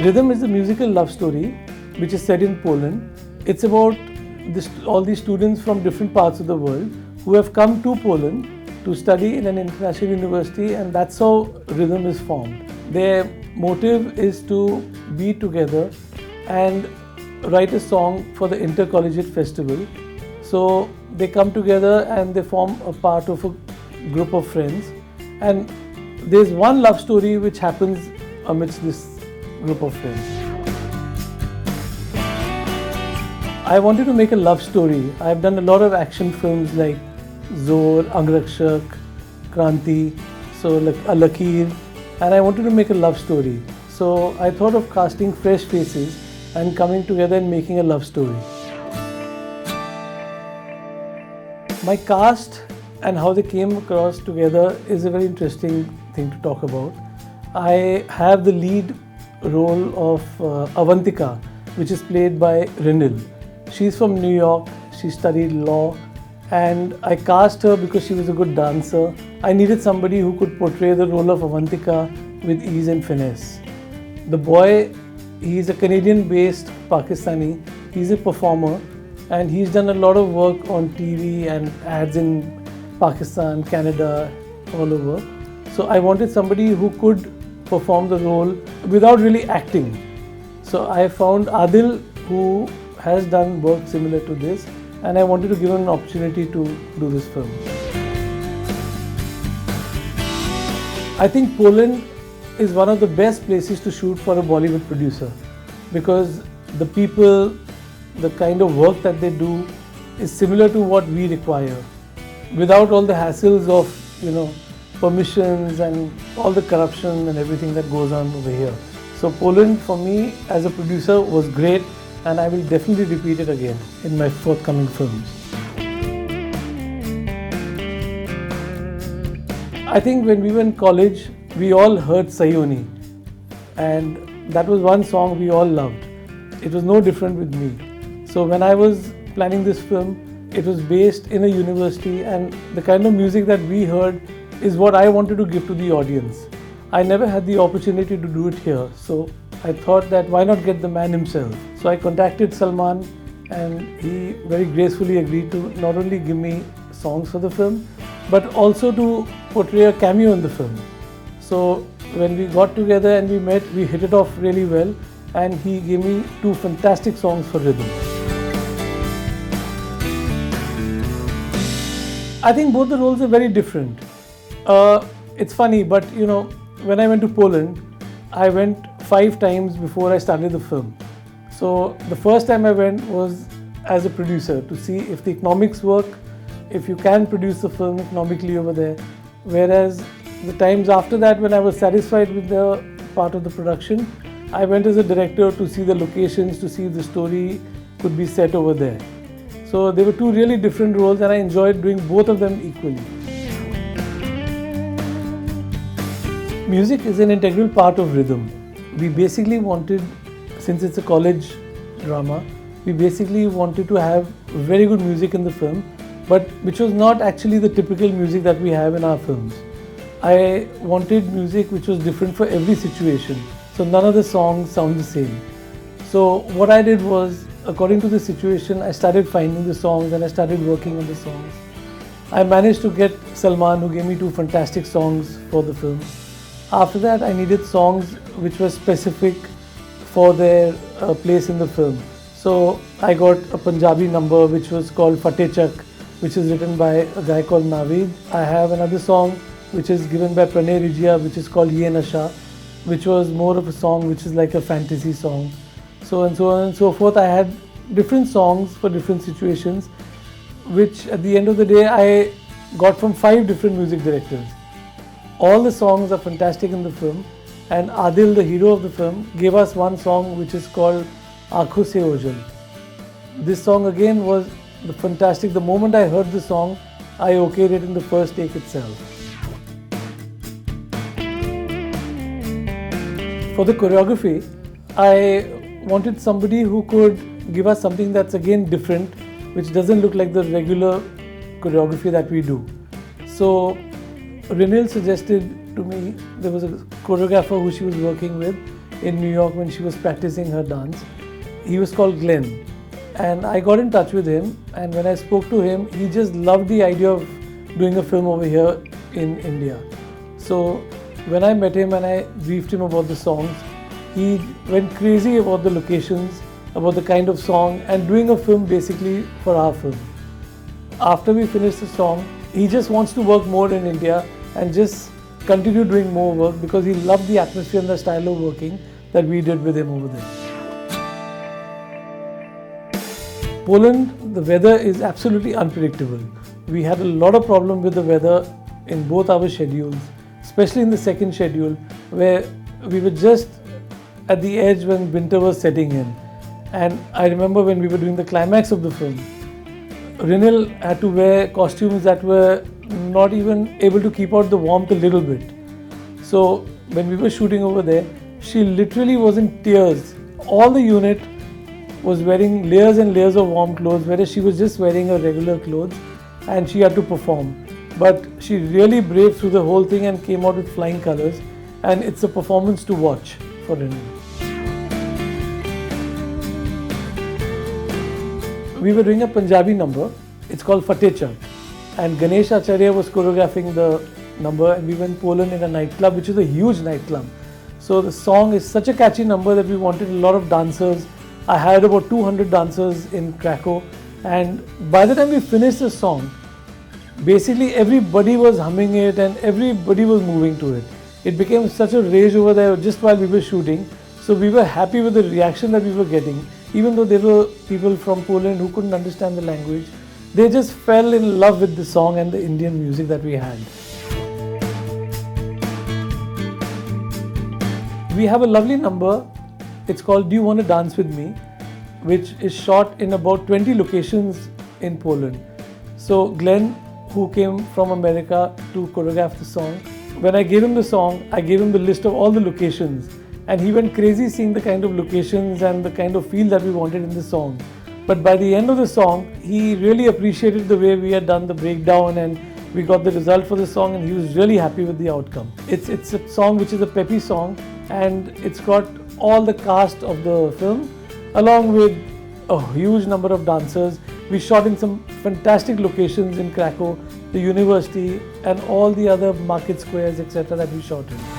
Rhythm is a musical love story which is set in Poland. It's about all these students from different parts of the world who have come to Poland to study in an international university, and that's how Rhythm is formed. Their motive is to be together and write a song for the Intercollegiate Festival. So they come together and they form a part of a group of friends, and there's one love story which happens amidst this group of friends. I wanted to make a love story. I've done a lot of action films like Zor, Angrakshak, Kranti, so like Lakir, and I wanted to make a love story. So I thought of casting fresh faces and coming together and making a love story. My cast and how they came across together is a very interesting thing to talk about. I have the lead role of Avantika, which is played by Renil. She's from New York, she studied law, and I cast her because she was a good dancer. I needed somebody who could portray the role of Avantika with ease and finesse. The boy, he's a Canadian-based Pakistani, he's a performer, and he's done a lot of work on TV and ads in Pakistan, Canada, all over. So I wanted somebody who could perform the role without really acting. So I found Adil, who has done work similar to this, and I wanted to give him an opportunity to do this film. I think Poland is one of the best places to shoot for a Bollywood producer, because the people, the kind of work that they do is similar to what we require, without all the hassles of, permissions and all the corruption and everything that goes on over here. So Poland for me as a producer was great, and I will definitely repeat it again in my forthcoming films. I think when we were in college, we all heard Sayoni, and that was one song we all loved. It was no different with me. So when I was planning this film, it was based in a university, and the kind of music that we heard is what I wanted to give to the audience. I never had the opportunity to do it here, so I thought that why not get the man himself. So I contacted SALMAN, and he very gracefully agreed to not only give me songs for the film, but also to portray a cameo in the film. So when we got together and we met, we hit it off really well, and he gave me 2 fantastic songs for Rhythm. I think both the roles are very different. It's funny, but when I went to Poland, I went 5 times before I started the film. So the first time I went was as a producer to see if the economics work, if you can produce the film economically over there. Whereas the times after that, when I was satisfied with the part of the production, I went as a director to see the locations, to see if the story could be set over there. So they were 2 really different roles, and I enjoyed doing both of them equally. Music is an integral part of Rhythm. We basically wanted, since it's a college drama, we basically wanted to have very good music in the film, but which was not actually the typical music that we have in our films. I wanted music which was different for every situation, so none of the songs sound the same. So what I did was, according to the situation, I started finding the songs and I started working on the songs. I managed to get SALMAN, who gave me 2 fantastic songs for the film. After that, I needed songs which were specific for their place in the film. So I got a Punjabi number which was called FATTE, CHAK, which is written by a guy called Naveed. I have another song which is given by Pranay Rijia, which is called Ye Nasha, which was more of a song which is like a fantasy song. So and so on and so forth. I had different songs for different situations, which at the end of the day I got from 5 different music directors. All the songs are fantastic in the film, and Adil, the hero of the film, gave us one song which is called Aankhon Se Ojal. This song again was fantastic. The moment I heard the song, I okayed it in the first take itself. For the choreography, I wanted somebody who could give us something that's again different, which doesn't look like the regular choreography that we do. So Renil suggested to me, there was a choreographer who she was working with, in New York when she was practicing her dance. He was called Glenn, and I got in touch with him, and when I spoke to him, he just loved the idea of doing a film over here in India. So when I met him and I briefed him about the songs, he went crazy about the locations, about the kind of song, and doing a film basically for our film. After we finished the song, he just wants to work more in India and just continue doing more work because he loved the atmosphere and the style of working that we did with him over there. Poland, the weather is absolutely unpredictable. We had a lot of problem with the weather in both our schedules, especially in the second schedule where we were just at the edge when winter was setting in. And I remember when we were doing the climax of the film, Rinil had to wear costumes that were not even able to keep out the warmth a little bit. So when we were shooting over there, she literally was in tears. All the unit was wearing layers and layers of warm clothes, whereas she was just wearing her regular clothes and she had to perform. But she really braved through the whole thing and came out with flying colors, and it's a performance to watch for Rinil. We were doing a Punjabi number, it's called FATTE, CHAK, and Ganesh ACHARYA was choreographing the number, and we were in Poland in a nightclub, which is a huge nightclub. So the song is such a catchy number that we wanted a lot of dancers. I hired about 200 dancers in Krakow, and by the time we finished the song, basically everybody was humming it and everybody was moving to it. It became such a rage over there just while we were shooting. So we were happy with the reaction that we were getting. Even though there were people from Poland who couldn't understand the language, they just fell in love with the song and the Indian music that we had. We have a lovely number, it's called Do You Want to Dance With Me, which is shot in about 20 locations in Poland. So Glenn, who came from America to choreograph the song, when I gave him the song, I gave him the list of all the locations. And he went crazy seeing the kind of locations and the kind of feel that we wanted in the song. But by the end of the song, he really appreciated the way we had done the breakdown and we got the result for the song, and he was really happy with the outcome. It's a song which is a peppy song, and it's got all the cast of the film along with a huge number of dancers. We shot in some fantastic locations in Krakow, the university and all the other market squares, etc. that we shot in.